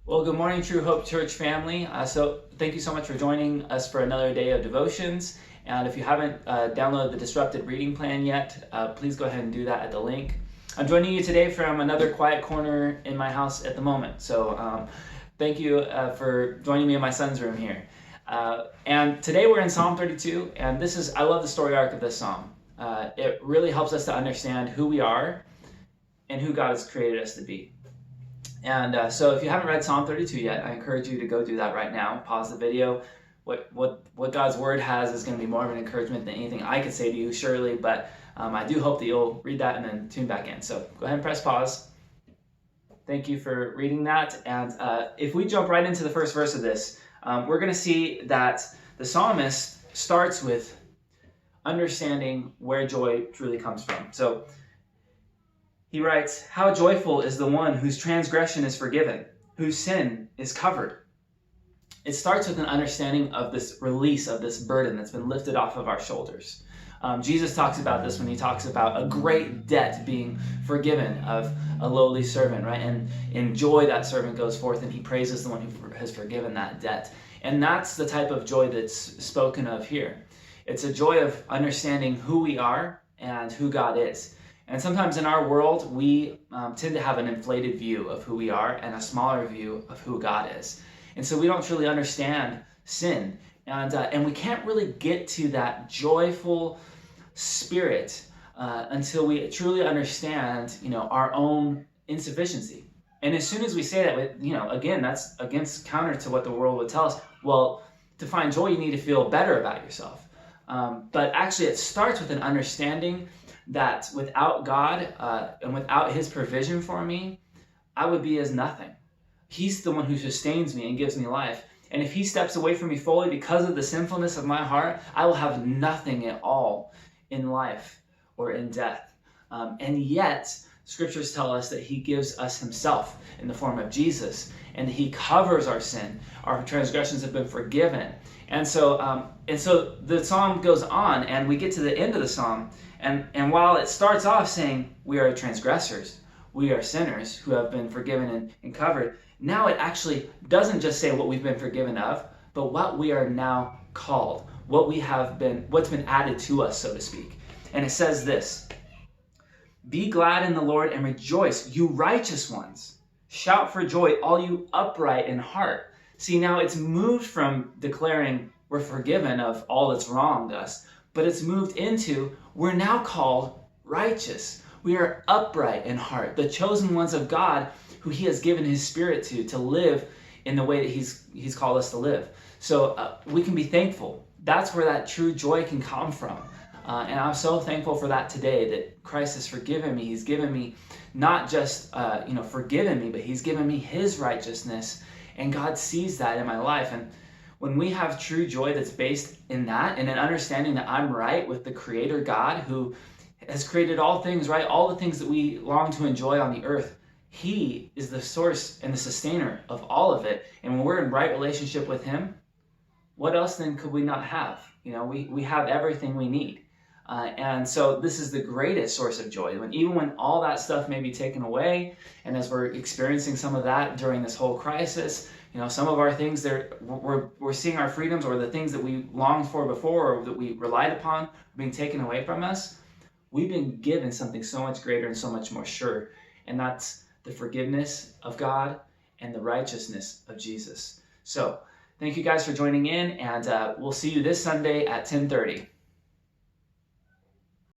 Well, good morning, True Hope Church family. So thank you so much for joining us for another day of devotions. And if you haven't downloaded the Disrupted Reading Plan yet, please go ahead and do that at the link. I'm joining you today from another quiet corner in my house at the moment. So thank you for joining me in my son's room here. And today we're in Psalm 32, and I love the story arc of this psalm. It really helps us to understand who we are and who God has created us to be. And so if you haven't read Psalm 32 yet, I encourage you to go do that right now. Pause the video. What God's Word has is going to be more of an encouragement than anything I could say to you, surely, but I do hope that you'll read that and then tune back in. So go ahead and press pause. Thank you for reading that. And if we jump right into the first verse of this, we're going to see that the psalmist starts with understanding where joy truly comes from. So he writes, "How joyful is the one whose transgression is forgiven, whose sin is covered." It starts with an understanding of this release of this burden that's been lifted off of our shoulders. Jesus talks about this when he talks about a great debt being forgiven of a lowly servant, right? And in joy, that servant goes forth and he praises the one who has forgiven that debt. And that's the type of joy that's spoken of here. It's a joy of understanding who we are and who God is. And sometimes in our world, we tend to have an inflated view of who we are and a smaller view of who God is. And so we don't truly understand sin. And we can't really get to that joyful spirit until we truly understand, our own insufficiency. And as soon as we say that, again, that's counter to what the world would tell us. Well, to find joy, you need to feel better about yourself. But actually, it starts with an understanding that without God and without his provision for me, I would be as nothing. He's the one who sustains me and gives me life. And if he steps away from me fully because of the sinfulness of my heart, I will have nothing at all in life or in death. And yet, scriptures tell us that he gives us himself in the form of Jesus, and he covers our sin. Our transgressions have been forgiven. And so the psalm goes on, and we get to the end of the psalm, and while it starts off saying we are transgressors, we are sinners who have been forgiven and covered, now it actually doesn't just say what we've been forgiven of, but what we are now called, what's been added to us, so to speak. And it says this: "Be glad in the Lord and rejoice, you righteous ones. Shout for joy, all you upright in heart." See, now it's moved from declaring we're forgiven of all that's wronged us, but it's moved into we're now called righteous. We are upright in heart, the chosen ones of God who he has given his spirit to live in the way that he's called us to live. So we can be thankful. That's where that true joy can come from. And I'm so thankful for that today, that Christ has forgiven me. He's given me not just, forgiven me, but he's given me his righteousness. And God sees that in my life. And when we have true joy that's based in that, and an understanding that I'm right with the Creator God who has created all things, right? All the things that we long to enjoy on the earth. He is the source and the sustainer of all of it. And when we're in right relationship with him, what else then could we not have? We have everything we need. And so this is the greatest source of joy. Even when all that stuff may be taken away, and as we're experiencing some of that during this whole crisis, some of our things we're seeing our freedoms, or the things that we longed for before or that we relied upon being taken away from us. We've been given something so much greater and so much more sure, and that's the forgiveness of God and the righteousness of Jesus. So thank you guys for joining in, and we'll see you this Sunday at 10:30.